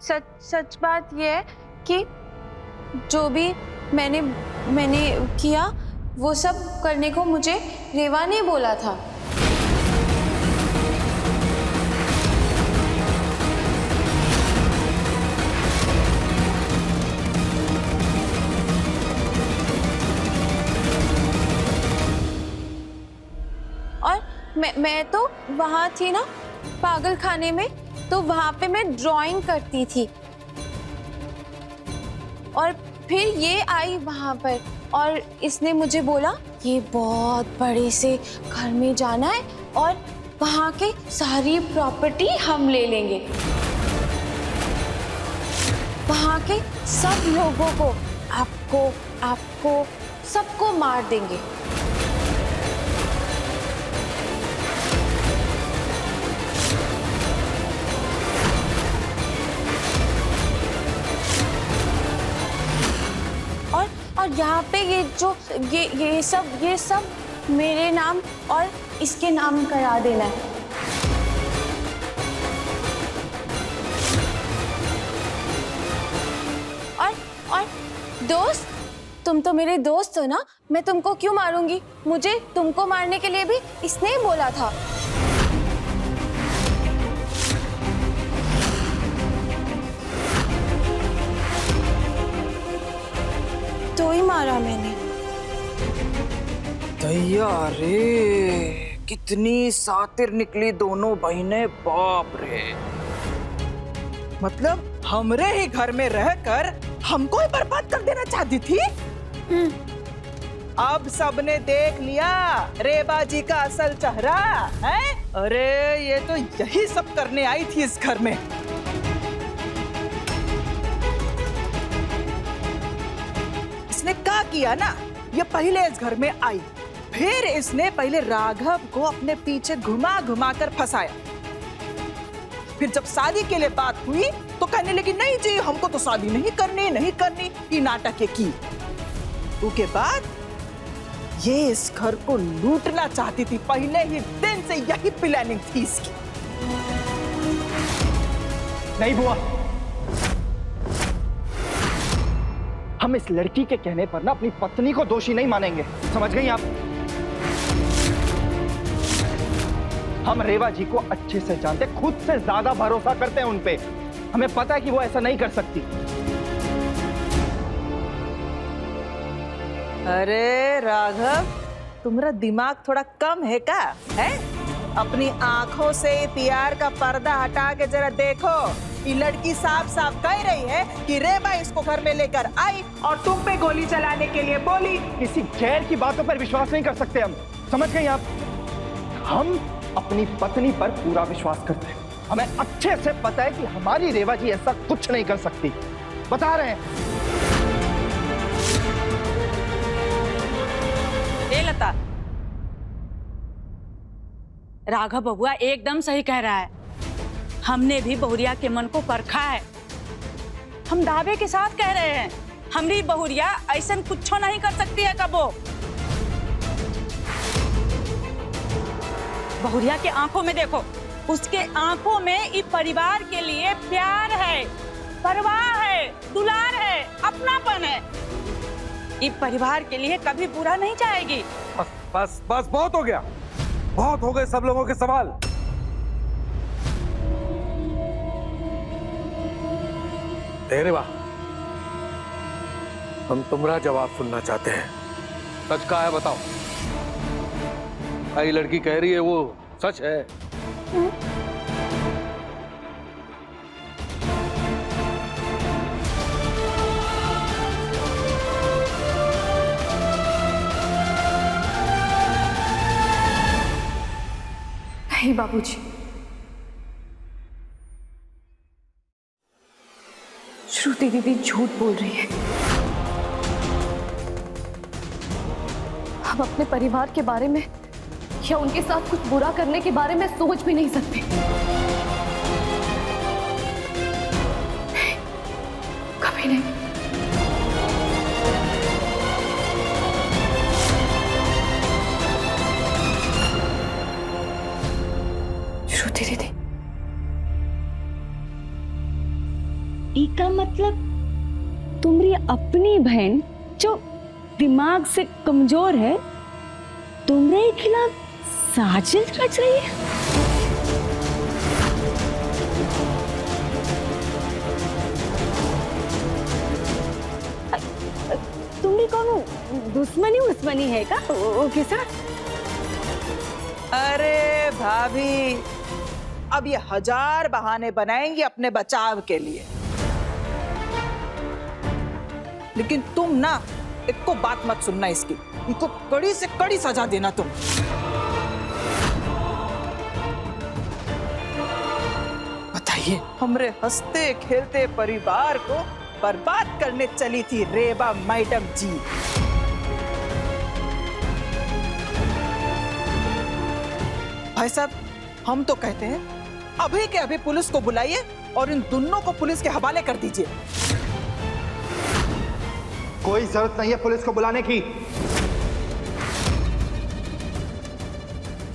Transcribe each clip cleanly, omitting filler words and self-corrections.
सच सच बात ये है कि जो भी मैंने मैंने किया वो सब करने को मुझे रेवा ने बोला था। और मैं तो वहां थी ना पागल खाने में, तो वहां पे मैं ड्राइंग करती थी और फिर ये आई वहां पर और इसने मुझे बोला ये बहुत बड़े से घर में जाना है और वहां के सारी प्रॉपर्टी हम ले लेंगे, वहां के सब लोगों को, आपको आपको सबको मार देंगे। और यहाँ पे ये सब मेरे नाम और इसके नाम करा देना है। और दोस्त, तुम तो मेरे दोस्त हो ना, मैं तुमको क्यों मारूंगी? मुझे तुमको मारने के लिए भी इसने ही बोला था। तो ही मारा मैंने। दैया रे, कितनी सातिर निकली दोनों बहनें, बाप रे। मतलब हमरे ही घर में रहकर हमको ही बर्बाद कर देना चाहती थी। अब सबने देख लिया रेबा जी का असल चेहरा है। अरे ये तो यही सब करने आई थी इस घर में। इसने क्या किया ना, ये पहले इस घर में आई, फिर इसने पहले राघव को अपने पीछे घुमा घुमा कर फंसाया। फिर जब शादी के लिए बात हुई तो कहने लगी नहीं जी हमको तो शादी नहीं करनी ये नाटक ये की। उसके बाद ये इस घर को लूटना चाहती थी, पहले ही दिन से यही प्लानिंग थी इसकी। नहीं बुआ, हम इस लड़की के कहने पर ना अपनी पत्नी को दोषी नहीं मानेंगे, समझ गई आप? हम रेवा जी को अच्छे से जानते, खुद से ज्यादा भरोसा करते हैं उन पे। हमें पता है कि वो ऐसा नहीं कर सकती। अरे राघव, तुम्हारा दिमाग थोड़ा कम है क्या? है? अपनी आंखों से प्यार का पर्दा हटा के जरा देखो। ये लड़की साफ साफ कह रही है कि रेबा इसको घर में लेकर आई और तुम पे गोली चलाने के लिए बोली। किसी गैर की बातों पर विश्वास नहीं कर सकते हम, समझ गई आप? हम अपनी पत्नी पर पूरा विश्वास करते हैं। हमें अच्छे से पता है कि हमारी रेवा जी ऐसा कुछ नहीं कर सकती। बता रहे हैं। ए लता, राघव बबुआ एकदम सही कह रहा है। हमने भी बहुरिया के मन को परखा है। हम दावे के साथ कह रहे हैं, हमारी बहुरिया ऐसा कुछ नहीं कर सकती है कबो। बहुरिया के आंखों में देखो, उसके आंखों में इस परिवार के लिए प्यार है, परवाह है, दुलार है, अपनापन है। इस परिवार के लिए कभी बुरा नहीं चाहेगी। बस बस बस, बहुत हो गया, बहुत हो गए सब लोगों के सवाल। तेरे वाह, हम तुम्हारा जवाब सुनना चाहते हैं। सच का है बताओ। ये लड़की कह रही है वो सच है? नहीं बाबूजी, श्रुति दीदी झूठ बोल रही है। हम अपने परिवार के बारे में या उनके साथ कुछ बुरा करने के बारे में सोच भी नहीं सकते। कभी नहीं। श्रुति दीदी, अपनी बहन जो दिमाग से कमजोर है तुम्हारे खिलाफ साजिश रच रही है। तुम्हें कौन दुश्मनी है का ओके सर? अरे भाभी, अब ये 1000 बहाने बनाएंगी अपने बचाव के लिए, लेकिन तुम ना इनको बात मत सुनना इसकी, इनको कड़ी से कड़ी सजा देना तुम। बताइए, हमरे हंसते खेलते परिवार को बर्बाद करने चली थी रेबा मैडम जी। भाई साहब, हम तो कहते हैं अभी के अभी पुलिस को बुलाइए और इन दोनों को पुलिस के हवाले कर दीजिए। कोई जरूरत नहीं है पुलिस को बुलाने की।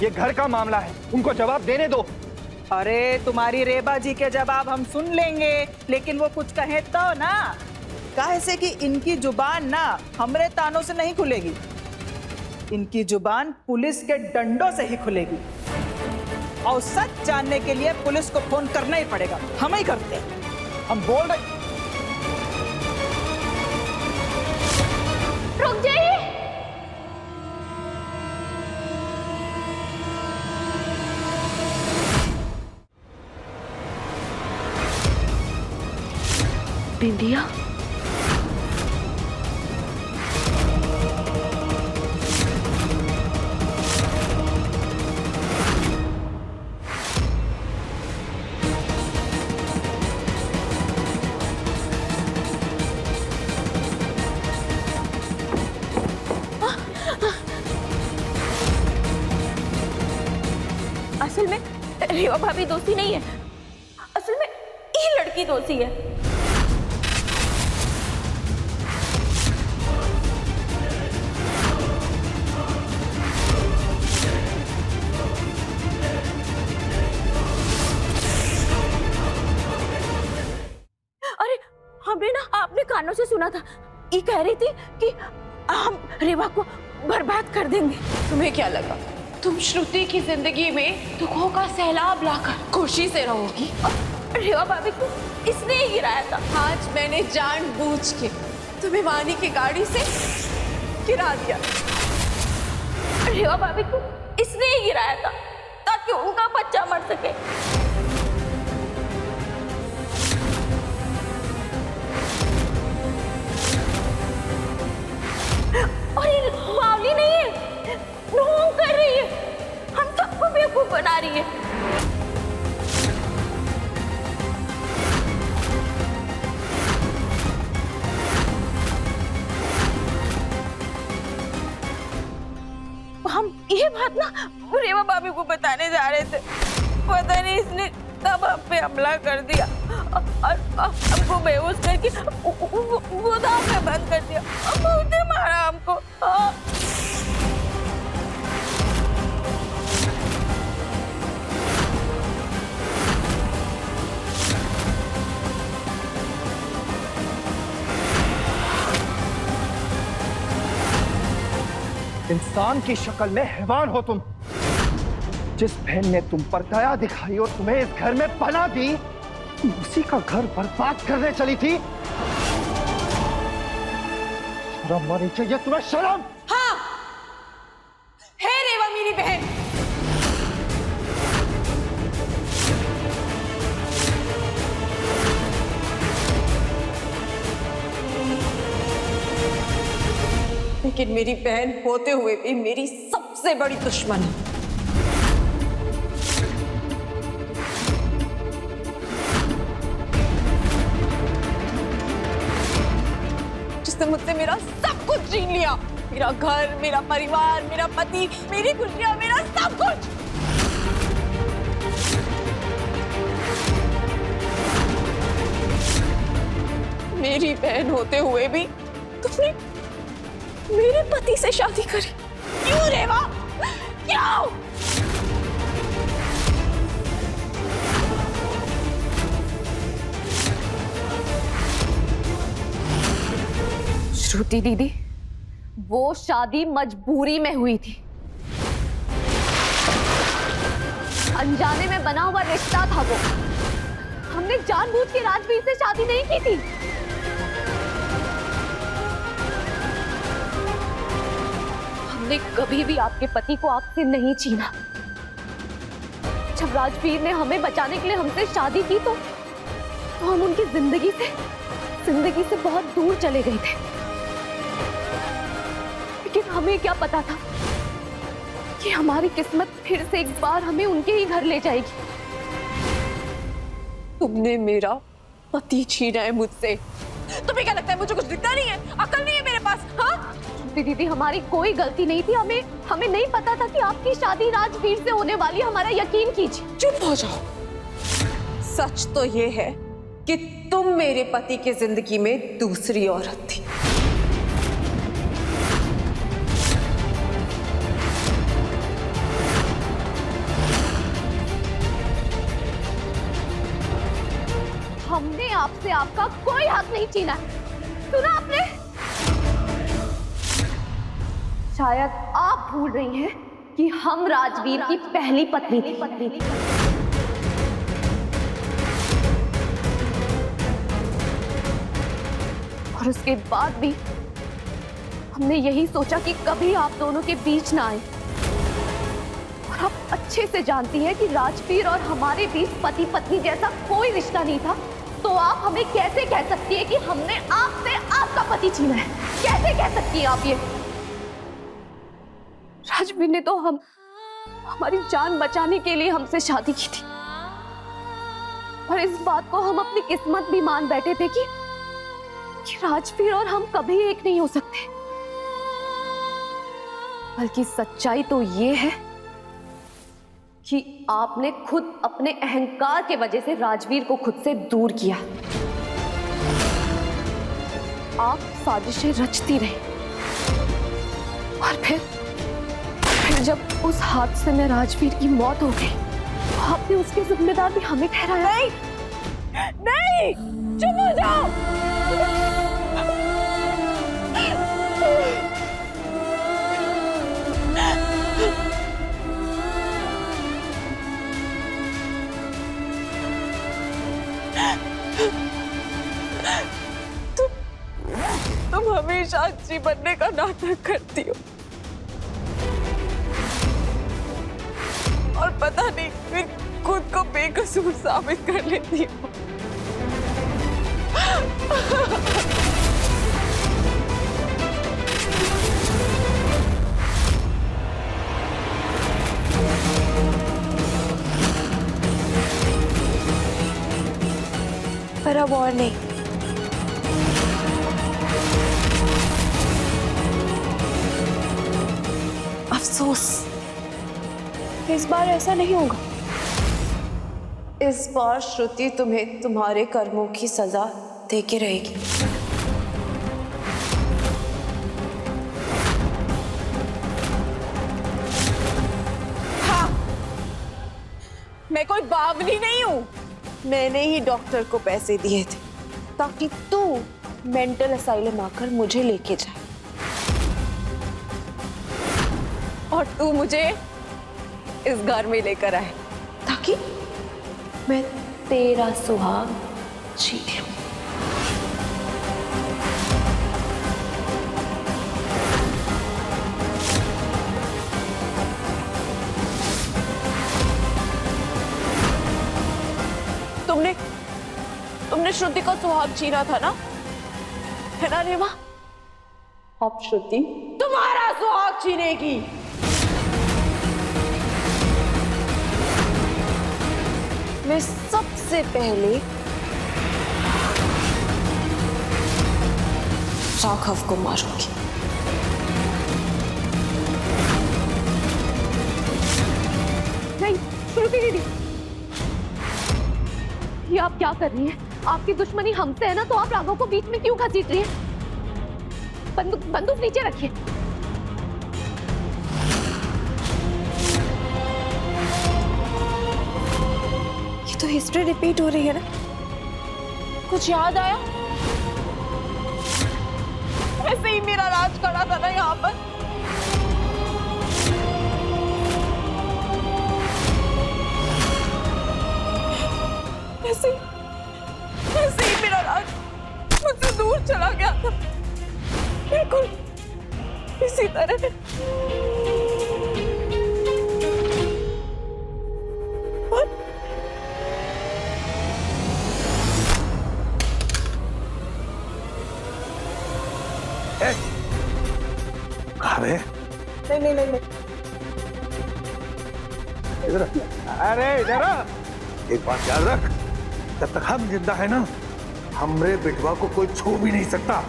ये घर का मामला है, उनको जवाब देने दो। अरे तुम्हारी रेबा जी के जवाब हम सुन लेंगे, लेकिन वो कुछ कहे तो ना। काहे से कि इनकी जुबान ना हमरे तानों से नहीं खुलेगी, इनकी जुबान पुलिस के डंडों से ही खुलेगी। और सच जानने के लिए पुलिस को फोन करना ही पड़ेगा, हम ही करते हैं। हम बोल रहे। रुक जाइए। बिंदिया, असल में रेवा भाभी दोषी नहीं है, असल में ये लड़की दोषी है। अरे हमने ना आपने कानों से सुना था, ये कह रही थी कि हम रेवा को बर्बाद कर देंगे। तुम्हें क्या लगा तुम श्रुति की जिंदगी में दुखों का सैलाब लाकर खुशी से रहोगी? रेवा भाभी को इसने ही गिराया था। आज मैंने जानबूझ के तुम्हें वानी की गाड़ी से गिरा दिया। रेवा भाभी को इसने ही गिराया था ताकि उनका बच्चा मर सके। और ये बावली नहीं है, ढोंग कर रही है, हम सबको बेवकूफ बना रही है। हम ये बात ना रेवा भाभी को बताने जा रहे थे, पता नहीं इसने कब हम पे हमला कर दिया और हमको बेहोश करके गोदाम में बंद कर दिया और बहुत मारा हमको। इंसान की शक्ल में हैवान हो तुम। जिस बहन ने तुम पर दया दिखाई और तुम्हें इस घर में पनाह दी, तुम उसी का घर बर्बाद करने चली थी। शर्म आनी चाहिए तुम्हें, शर्म। हाँ, है रेवा मेरी बहन। लेकिन मेरी बहन होते हुए भी मेरी सबसे बड़ी दुश्मन है। जिसने मुझसे मेरा सब कुछ छीन लिया, मेरा घर, मेरा परिवार, मेरा पति, मेरी खुशियां, मेरा सब कुछ। मेरी बहन होते हुए भी तुमने मेरे पति से शादी करी। क्यों रेवा, क्यों? श्रुति दीदी, वो शादी मजबूरी में हुई थी। अनजाने में बना हुआ रिश्ता था वो। हमने जानबूझ के राजवीर से शादी नहीं की थी। हमने कभी भी आपके पति को आपसे नहीं छीना। जब राजवीर ने हमें बचाने के लिए हमसे शादी की तो हम उनकी जिंदगी से बहुत दूर चले गए थे। लेकिन हमें क्या पता था कि हमारी किस्मत फिर से एक बार हमें उनके ही घर ले जाएगी। तुमने मेरा पति छीना है मुझसे। तुम्हें क्या लगता है मुझे कुछ दिखता नहीं है? अकल नहीं है मेरे पास? हाँ दीदी, हमारी कोई गलती नहीं थी। हमें नहीं पता था कि आपकी शादी राजवीर से होने वाली। हमारा यकीन कीजिए। चुप हो जाओ। सच तो ये है कि तुम मेरे पति की जिंदगी में दूसरी औरत थी। हमने आपसे आपका कोई हक नहीं छीना। सुना आपने? शायद आप भूल रही हैं कि हम राजवीर की पहली पत्नी थी। और उसके बाद भी हमने यही सोचा कि कभी आप दोनों के बीच ना आए। और आप अच्छे से जानती हैं कि राजवीर और हमारे बीच पति पत्नी जैसा कोई रिश्ता नहीं था। तो आप हमें कैसे कह सकती है कि हमने आपसे आपका पति छीना है? कैसे कह सकती हैं आप ये? राजवीर ने तो हमारी जान बचाने के लिए हमसे शादी की थी। और इस बात को हम अपनी किस्मत भी मान बैठे थे कि राजवीर और हम कभी एक नहीं हो सकते। बल्कि सच्चाई तो ये है कि आपने खुद अपने अहंकार के वजह से राजवीर को खुद से दूर किया। आप साजिशें रचती रही और फिर जब उस हादसे में राजवीर की मौत हो गई तो आपने उसके जिम्मेदार भी हमें ठहराया। नहीं, चुप हो जाओ। तुम हमेशा अच्छी बनने का नाटक करती हो और पता नहीं फिर खुद को बेकसूर साबित कर लेती हो। पर अब और नहीं। अफसोस, इस बार ऐसा नहीं होगा। इस बार श्रुति तुम्हें तुम्हारे कर्मों की सजा देके रहेगी। हाँ, मैं कोई बावली नहीं हूं। मैंने ही डॉक्टर को पैसे दिए थे ताकि तू मेंटल असाइलम आकर मुझे लेके जाए और तू मुझे इस घर में लेकर आए ताकि मैं तेरा सुहाग जीत लूं। तुमने श्रुति को सुहाग छीना था ना, है ना रेवा? अब श्रुति तुम्हारा सुहाग छीनेगी। मैं सबसे पहले राघव को मारूंगी। नहीं श्रुति दीदी, ये आप क्या कर रही हैं? आपकी दुश्मनी हमसे है ना, तो आप राघव को बीच में क्यों घसीट रही हैं? बंदूक नीचे रखिए। ये तो हिस्ट्री रिपीट हो रही है ना। कुछ याद आया? मैं से ही मेरा राज खड़ा था ना यहाँ पर। ऐसे ही मेरा राज मुझसे दूर चला गया था, बिल्कुल इसी तरह। अरे नहीं। इधर अरे इधर आ। एक बात याद रख, जब तक हम जिंदा है ना, हमरे बेटवा को कोई छू भी नहीं सकता।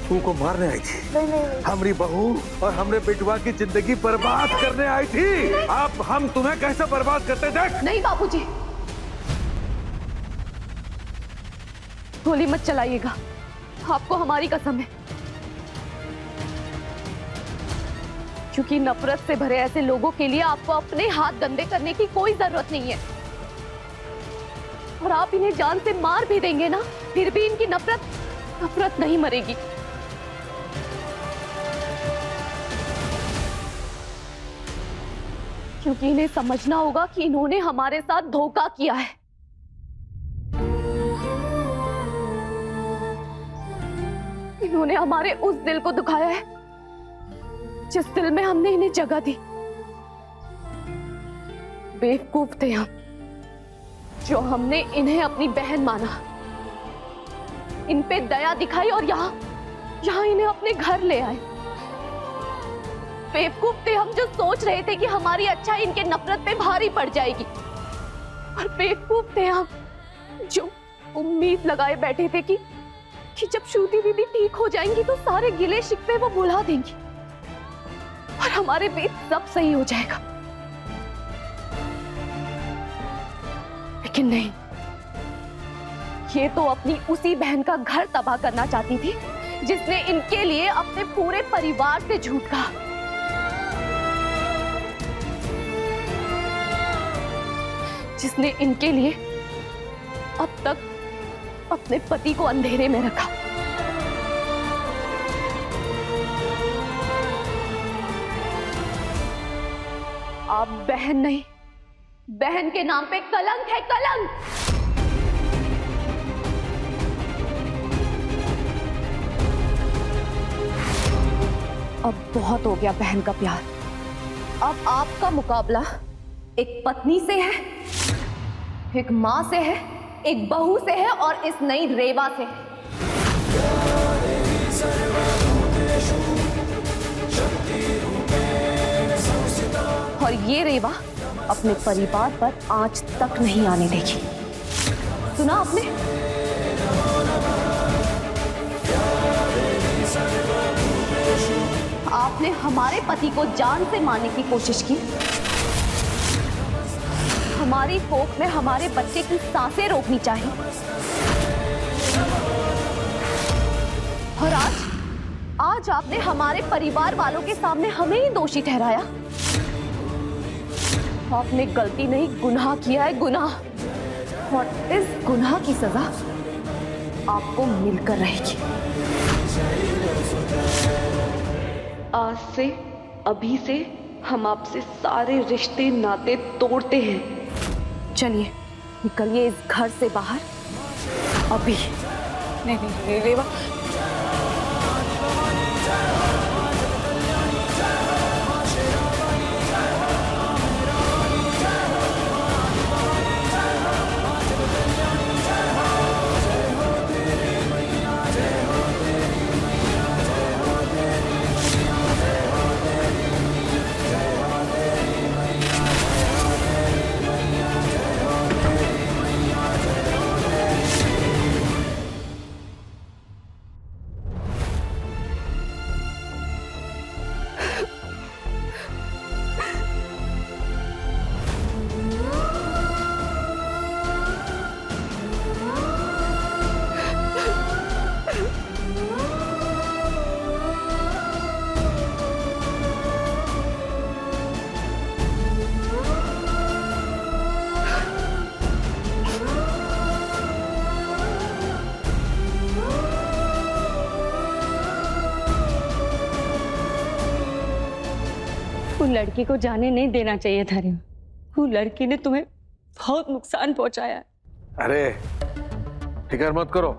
तू को मारने आई थी, नहीं। हमारी बहू और हमरे बेटवा की जिंदगी बर्बाद करने आई थी। अब हम तुम्हें कैसे बर्बाद करते देख। नहीं बाबूजी, गोली मत चलाइएगा, आपको हमारी कसम है। क्योंकि नफरत से भरे ऐसे लोगों के लिए आपको अपने हाथ गंदे करने की कोई जरूरत नहीं है। और आप इन्हें जान से मार भी देंगे ना, फिर भी इनकी नफरत नहीं मरेगी। क्योंकि इन्हें समझना होगा कि इन्होंने हमारे साथ धोखा किया है। इन्होंने हमारे उस दिल को दुखाया है जिस दिल में हमने इन्हें जगह दी। बेवकूफ थे हम जो हमने इन्हें अपनी बहन माना, इन पे दया दिखाई और यहाँ इन्हें अपने घर ले आए। बेवकूफ थे हम जो सोच रहे थे कि हमारी अच्छाई इनके नफरत पे भारी पड़ जाएगी। और बेवकूफ थे हम जो उम्मीद लगाए बैठे थे कि जब श्रुति दीदी ठीक हो जाएंगी तो सारे गिले शिकवे वो भुला देंगी और हमारे बीच सब सही हो जाएगा। लेकिन नहीं, ये तो अपनी उसी बहन का घर तबाह करना चाहती थी जिसने इनके लिए अपने पूरे परिवार से झूठ कहा। जिसने इनके लिए अब तक अपने पति को अंधेरे में रखा। आप बहन नहीं, बहन के नाम पे कलंक है, कलंक। अब बहुत हो गया बहन का प्यार। अब आपका मुकाबला एक पत्नी से है, एक मां से है, एक बहू से है और इस नई रेवा से है। और ये रेवा अपने परिवार पर आज तक नहीं आने देगी। सुना आपने? आपने हमारे पति को जान से मारने की कोशिश की, हमारी कोख में हमारे बच्चे की सांसें रोकनी चाहिए। और आज आपने हमारे परिवार वालों के सामने हमें ही दोषी ठहराया। आपने गलती नहीं, गुनाह किया है, गुनाह। और इस गुनाह की सजा आपको मिलकर रहेगी। आज से, अभी से हम आपसे सारे रिश्ते नाते तोड़ते हैं। चलिए निकलिए इस घर से बाहर अभी। नहीं रेवा, लड़की को जाने नहीं देना चाहिए था रेवा। वो लड़की ने तुम्हें बहुत नुकसान पहुंचाया है। अरे फिक्र मत करो,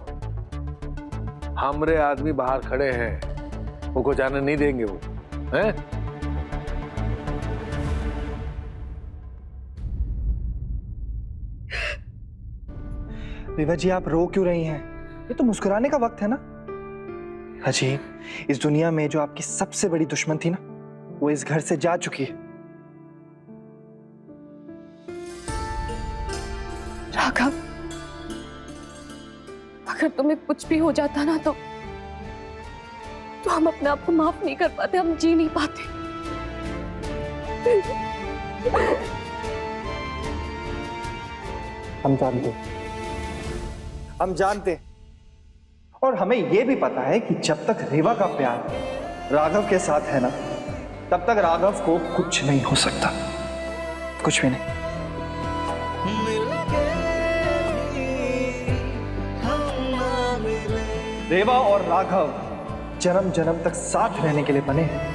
हमरे आदमी बाहर खड़े हैं, वो को जाने नहीं देंगे वो, हैं? रेवा जी, आप रो क्यों रही हैं? ये तो मुस्कुराने का वक्त है ना। अजी, इस दुनिया में जो आपकी सबसे बड़ी दुश्मन थी ना, वो इस घर से जा चुकी है। राघव, अगर तुम्हें कुछ भी हो जाता ना तो हम अपने आप को माफ नहीं कर पाते, हम जी नहीं पाते। हम जानते और हमें यह भी पता है कि जब तक रेवा का प्यार राघव के साथ है ना, तब तक राघव को कुछ नहीं हो सकता, कुछ भी नहीं। रेवा और राघव जन्म जन्म तक साथ रहने के लिए बने हैं।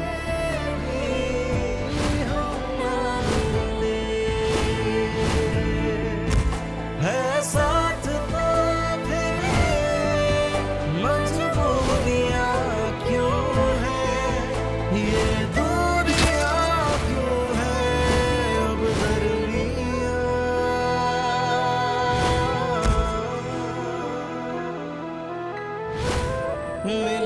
मेरे